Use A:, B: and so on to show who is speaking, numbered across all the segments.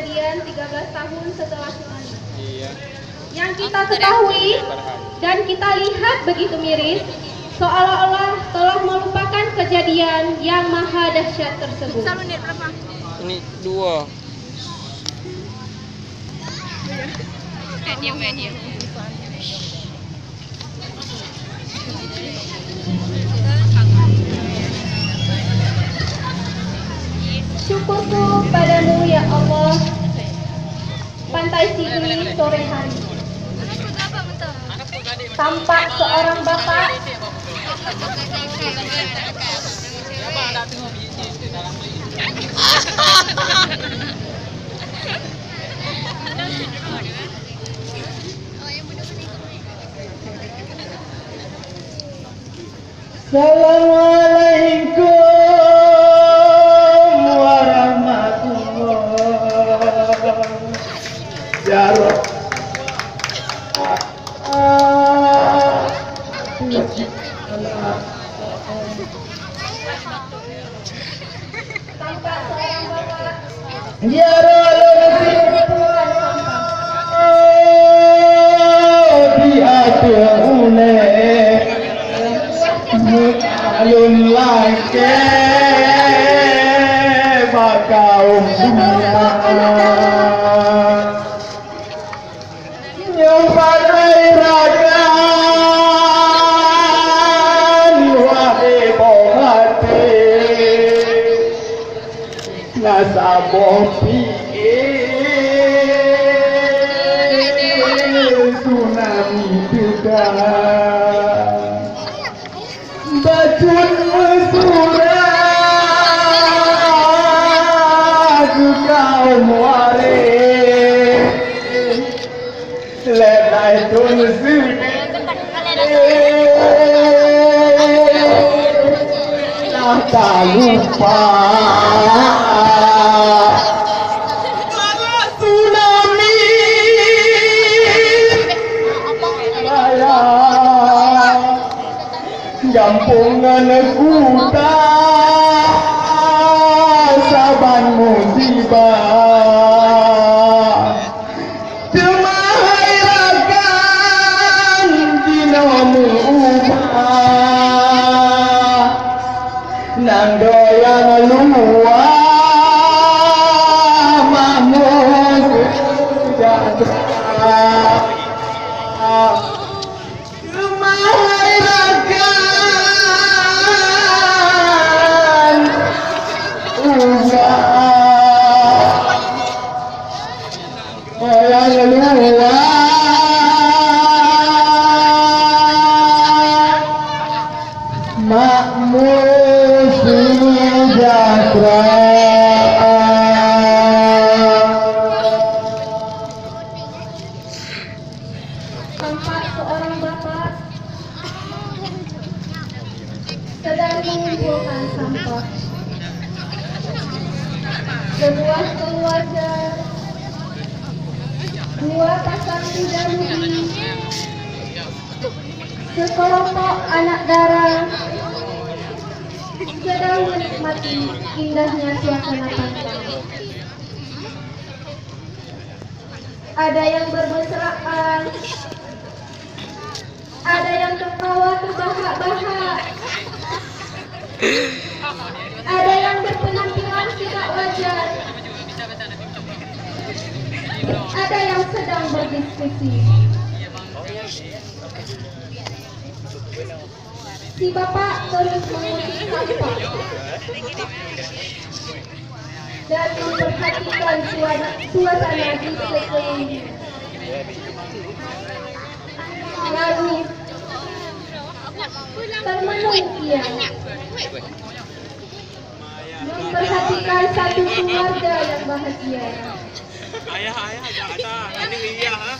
A: kejadian 13 tahun setelah tsunami.
B: Iya.
A: Yang kita ketahui dan kita lihat begitu miris, seolah-olah telah melupakan kejadian yang maha dahsyat tersebut.
B: Ini dua.
C: Diam.
A: Syukurku padamu ya Allah. Pantai Sigi sore hari. Tampak seorang bapak
D: Assalamualaikum warahmatullahi wabarakatuh.
A: tampak seorang bapak
D: Ya alun lake bakaum nyumparai ragan wahai bohati nasaboh tsunami tidak bacun surat kaum waris ledai tun sudah tak lupa tsunami Jampungan kuta saban musibah Cemahai ragan dinomu ubah Nang doyan luah mahmud sejahtera Cemahai ragan makmur sejahtera
A: tampak seorang bapak sedang mengumpulkan sampah. Sebuah keluarga, dua pasang muda-mudi, sekelompok anak dara sedang menikmati indahnya suasana pantai. Ada yang bermesraan, ada yang tertawa terbahak-bahak, ada yang berpenampilan tidak wajar, ada yang sedang berdiskusi. Si bapak terus mengusik sampah dan memperhatikan suasana di sekeliling. Lalu termenung ia memperhatikan satu keluarga yang bahagia.
B: Ayah, Jakarta. Ini iya, ha?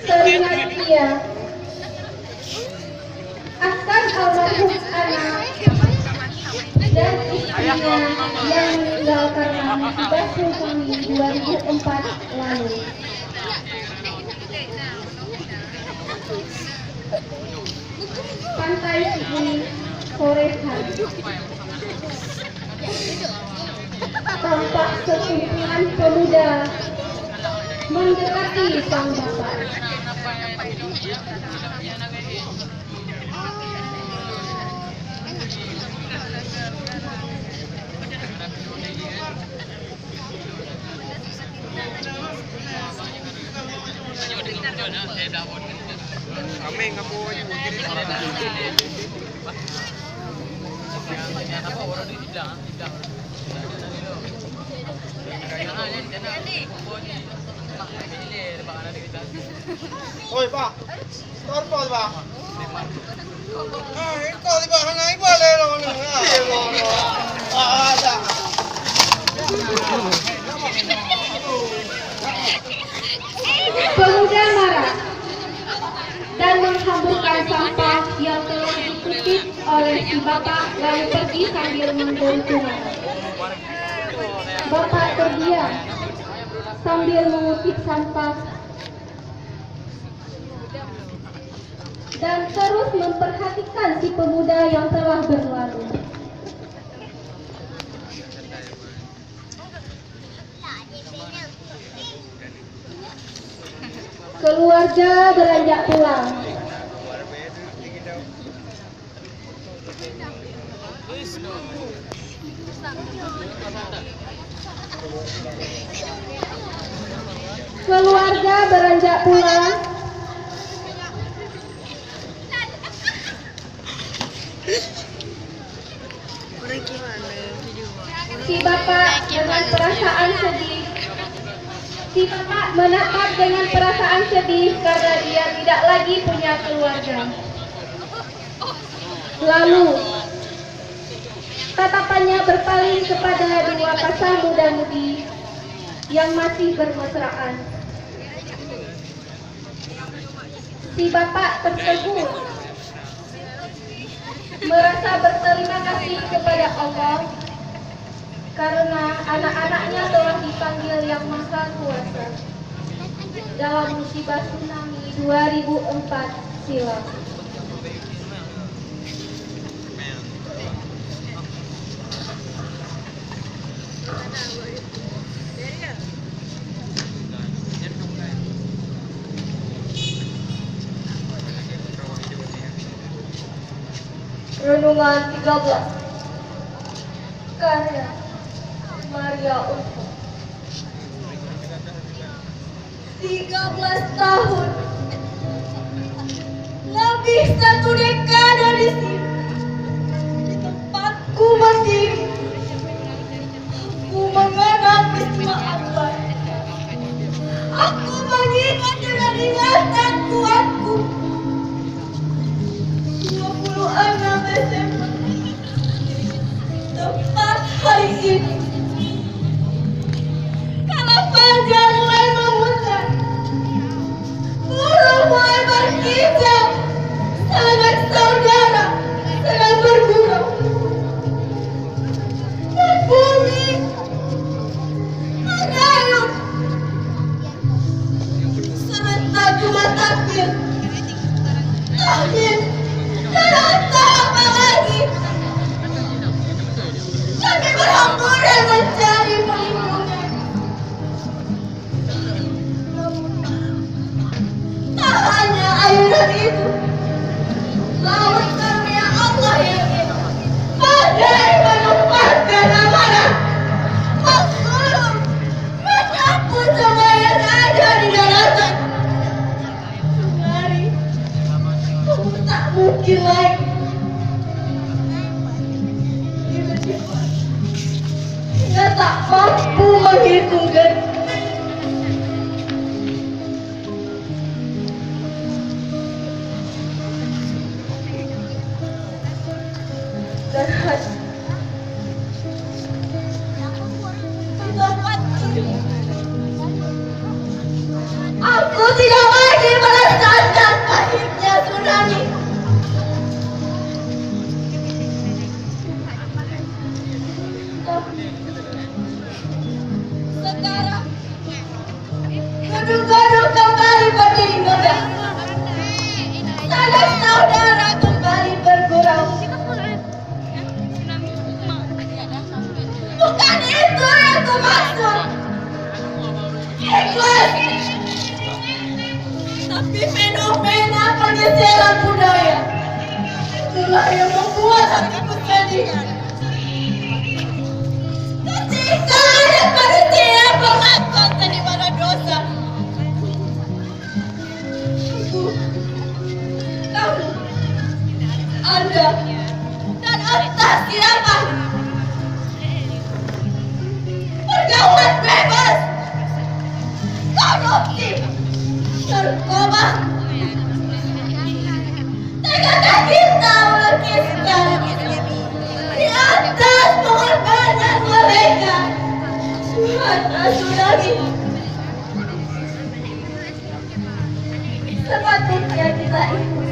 A: Teringat ia akan almarhum anak dan istrinya yang meninggal karena musibah tsunami 2004 lalu. Pantai Sigi sore hari. Tampak sekumpulan pemuda mendekati sang bapak.
B: Kami ngapu aja mungkin Oi, Pak. Torpo, Pak. Ah, ikaw di ba kanay ba lelo nga? Ada.
A: Pemuda marah dan menghamburkan sampah yang telah dikutip oleh si bapak lalu pergi sambil menggontungan. Bapak terdiam sambil mengutip sampah dan terus memperhatikan si pemuda yang telah berlalu. Keluarga beranjak pulang. Keluarga beranjak pulang. Si bapak dengan perasaan sedih. Si bapak menatap dengan perasaan sedih karena dia tidak lagi punya keluarga. Lalu tatapannya berpaling kepada dua pasang muda-mudi yang masih bermesraan. Si bapak tertegun, merasa berterima kasih kepada Allah karena anak-anaknya telah dipanggil Yang Maha Kuasa dalam musibah tsunami 2004 silam. Renungan 13 karya Maria Ulfa. 13 tahun, lebih 1 dekade di sini, di tempatku berdiri, aku mengenal peristiwa Allah. Aku mengingat dengan ingatan kuatku 26 Desember, tepat hari ini. Kalau fajar mulai memutar, burung mulai berkicau, sanak saudara sedang bergurau, dan bumi mengayun serentak cuma takbir. Takbir, dan tak apa lagi. Kami berhamburan mencari perlindungan. Tak hanya ayunan itu, laut karunia Allah yang ini badai menumpahkan amarah. Maksud menyapu semua yang ada di daratan. Mari, tak mungkin lagi. Kita tak mampu menghitung gaji. Dan hati di tempat ini, aku tidak lagi merasakan pahitnya tsunami. Sekarang gedung-gedung kembali berdiri megah, sanak saudara kembali bergurau. Bukan itu yang kumaksud. Ikhlas
C: Tapi fenomena pergeseran budaya itulah yang membuat hatiku sedih. Ketika ada manusia melakukan pada dosa, kamu, Anda, dan entah siapa pergaulan bebas, korupsi, narkoba. Tegakkah kita melukiskan di atas pengorbanan mereka suara tsunami? Sepatutnya kita ikut.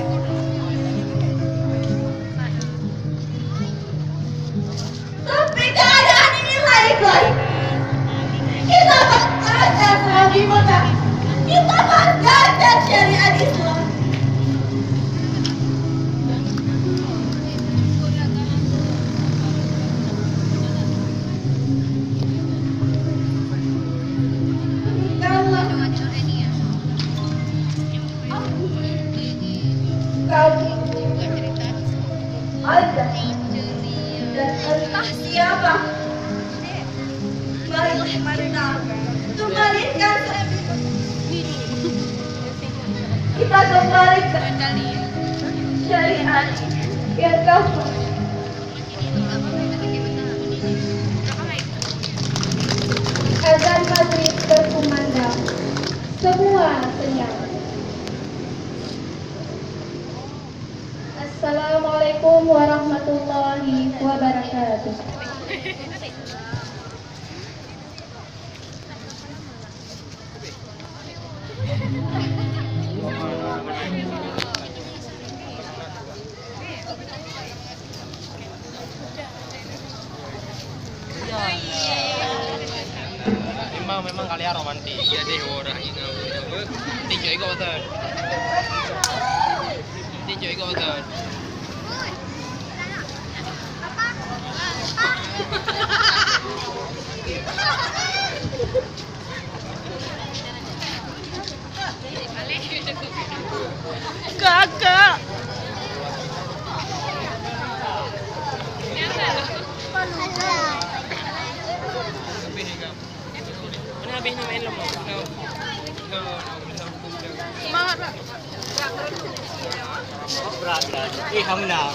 C: Tapi keadaan ini lain-lain. Kita banggakan selagi muda. Kita banggakan syariat Islam. Kamu, Anda, dan entah siapa, marilah kita kembalikan kita kembalikan syariat yang kafir.
A: Azan maghrib berkumandang, semua senyap. Assalamualaikum warahmatullahi wabarakatuh.
B: Memang kalian romantis. Iya deh orang ini. Tinjau ikut betul. Tinjau ikut betul.
C: Kakak.
B: Mana habis ni main lemah.
C: Semangat, Pak.
B: Berat. Kamu nak.